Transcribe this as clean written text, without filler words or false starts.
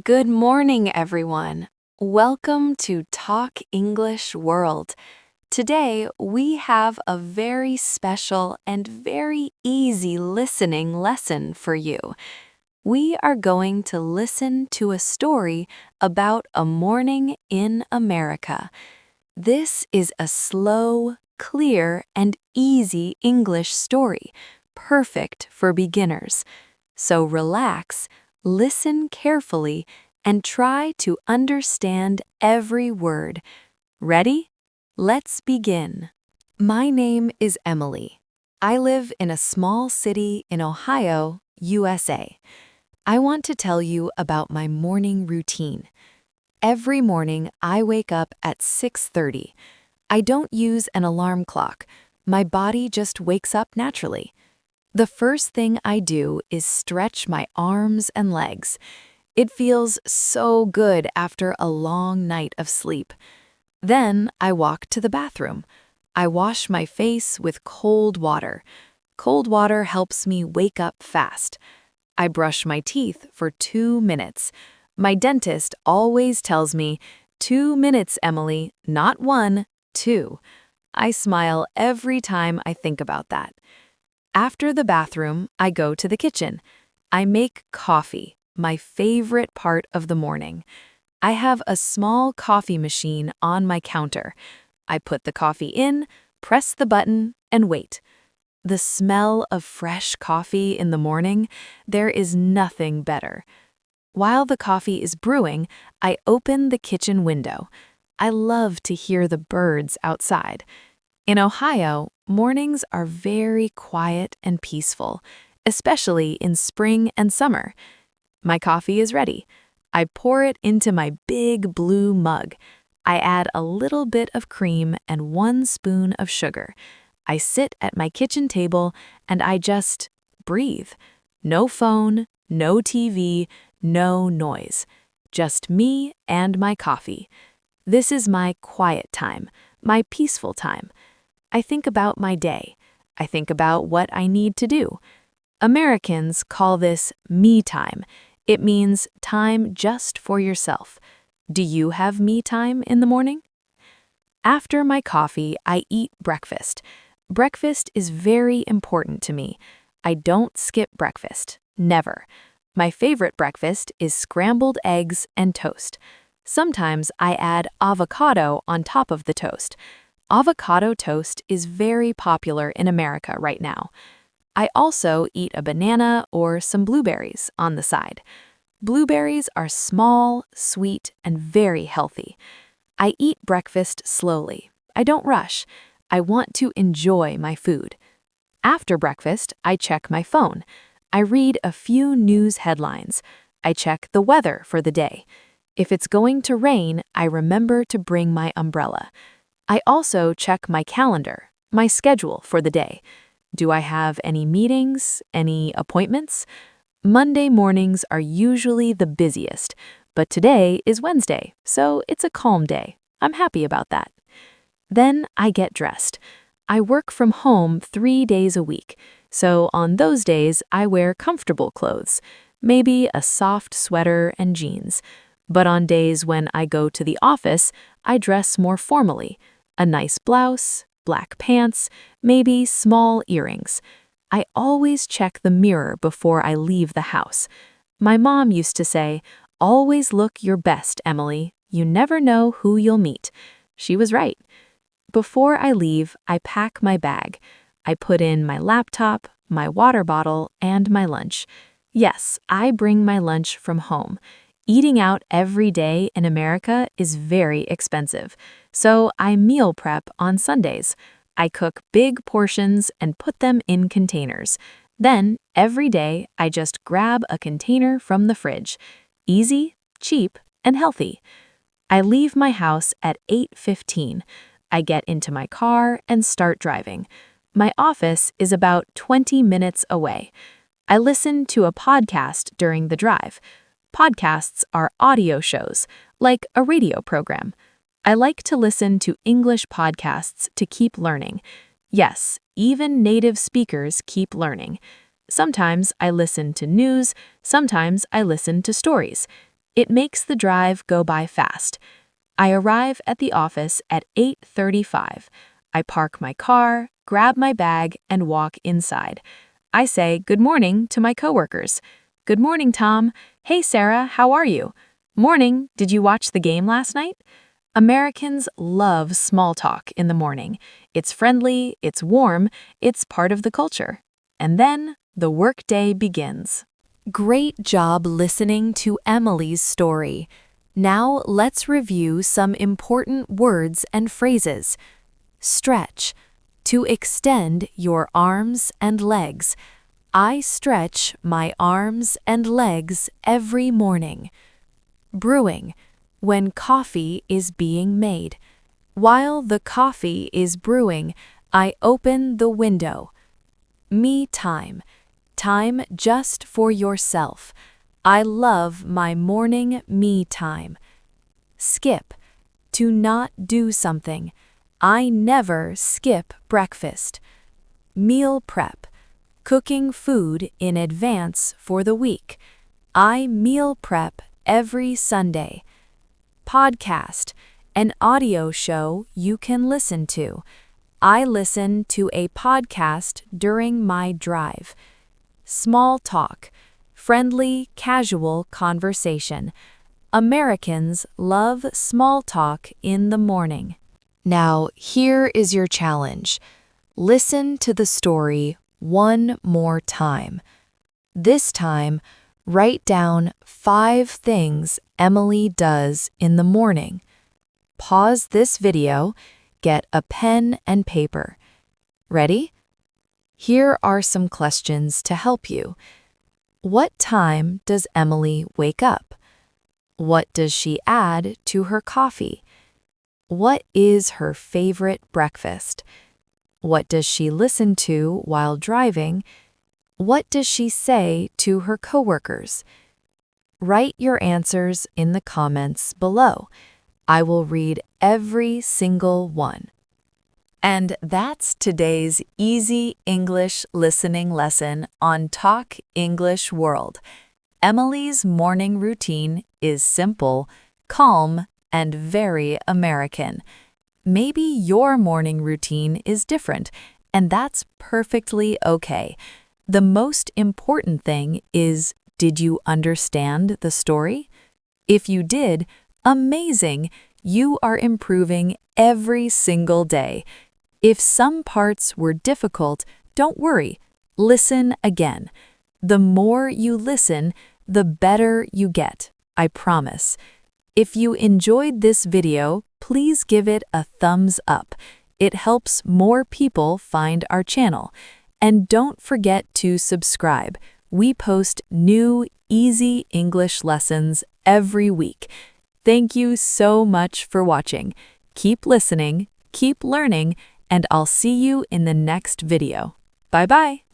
Good morning, everyone. Welcome to Talk English World. Today, we have a very special and very easy listening lesson for you. We are going to listen to a story about a morning in America. This is a slow, clear, and easy English story, perfect for beginners. So relax, listen carefully, and try to understand every word. Ready? Let's begin. My name is Emily. I live in a small city in Ohio, USA. I want to tell you about my morning routine. Every morning, I wake up at 6:30. I don't use an alarm clock. My body just wakes up naturally. The first thing I do is stretch my arms and legs. It feels so good after a long night of sleep. Then I walk to the bathroom. I wash my face with cold water. Cold water helps me wake up fast. I brush my teeth for 2 minutes. My dentist always tells me, 2 minutes, Emily, not 1, 2. I smile every time I think about that. After the bathroom, I go to the kitchen. I make coffee, my favorite part of the morning. I have a small coffee machine on my counter. I put the coffee in, press the button, and wait. The smell of fresh coffee in the morning, there is nothing better. While the coffee is brewing, I open the kitchen window. I love to hear the birds outside. In Ohio, mornings are very quiet and peaceful, especially in spring and summer. My coffee is ready. I pour it into my big blue mug. I add a little bit of cream and 1 spoon of sugar. I sit at my kitchen table and I just breathe. No phone, no TV, no noise. Just me and my coffee. This is my quiet time, my peaceful time. I think about my day. I think about what I need to do. Americans call this me time. It means time just for yourself. Do you have me time in the morning? After my coffee, I eat breakfast. Breakfast is very important to me. I don't skip breakfast. Never. My favorite breakfast is scrambled eggs and toast. Sometimes I add avocado on top of the toast. Avocado toast is very popular in America right now. I also eat a banana or some blueberries on the side. Blueberries are small, sweet, and very healthy. I eat breakfast slowly. I don't rush. I want to enjoy my food. After breakfast, I check my phone. I read a few news headlines. I check the weather for the day. If it's going to rain, I remember to bring my umbrella. I also check my calendar, my schedule for the day. Do I have any meetings, any appointments? Monday mornings are usually the busiest, but today is Wednesday, so it's a calm day. I'm happy about that. Then I get dressed. I work from home 3 days a week, so on those days I wear comfortable clothes, maybe a soft sweater and jeans. But on days when I go to the office, I dress more formally. A nice blouse, black pants, maybe small earrings. I always check the mirror before I leave the house. My mom used to say, "Always look your best, Emily. You never know who you'll meet." She was right. Before I leave, I pack my bag. I put in my laptop, my water bottle, and my lunch. Yes, I bring my lunch from home. Eating out every day in America is very expensive, so I meal prep on Sundays. I cook big portions and put them in containers. Then, every day, I just grab a container from the fridge. Easy, cheap, and healthy. I leave my house at 8:15. I get into my car and start driving. My office is about 20 minutes away. I listen to a podcast during the drive. Podcasts are audio shows, like a radio program. I like to listen to English podcasts to keep learning. Yes, even native speakers keep learning. Sometimes I listen to news, sometimes I listen to stories. It makes the drive go by fast. I arrive at the office at 8:35. I park my car, grab my bag, and walk inside. I say good morning to my coworkers. Good morning, Tom. Hey, Sarah, how are you? Morning, did you watch the game last night? Americans love small talk in the morning. It's friendly, it's warm, it's part of the culture. And then the workday begins. Great job listening to Emily's story. Now let's review some important words and phrases. Stretch. To extend your arms and legs. I stretch my arms and legs every morning. Brewing. When coffee is being made. While the coffee is brewing, I open the window. Me time. Time just for yourself. I love my morning me time. Skip. To not do something. I never skip breakfast. Meal prep. Cooking food in advance for the week. I meal prep every Sunday. Podcast. An audio show you can listen to. I listen to a podcast during my drive. Small talk. Friendly, casual conversation. Americans love small talk in the morning. Now, here is your challenge. Listen to the story one more time. This time, write down 5 things Emily does in the morning. Pause this video, get a pen and paper. Ready? Here are some questions to help you. What time does Emily wake up? What does she add to her coffee? What is her favorite breakfast? What does she listen to while driving? What does she say to her coworkers? Write your answers in the comments below. I will read every single one. And that's today's easy English listening lesson on Talk English World. Emily's morning routine is simple, calm, and very American. Maybe your morning routine is different, and that's perfectly okay. The most important thing is, did you understand the story? If you did, amazing! You are improving every single day. If some parts were difficult, don't worry. Listen again. The more you listen, the better you get, I promise. If you enjoyed this video, please give it a thumbs up. It helps more people find our channel. And don't forget to subscribe. We post new, easy English lessons every week. Thank you so much for watching. Keep listening, keep learning, and I'll see you in the next video. Bye-bye.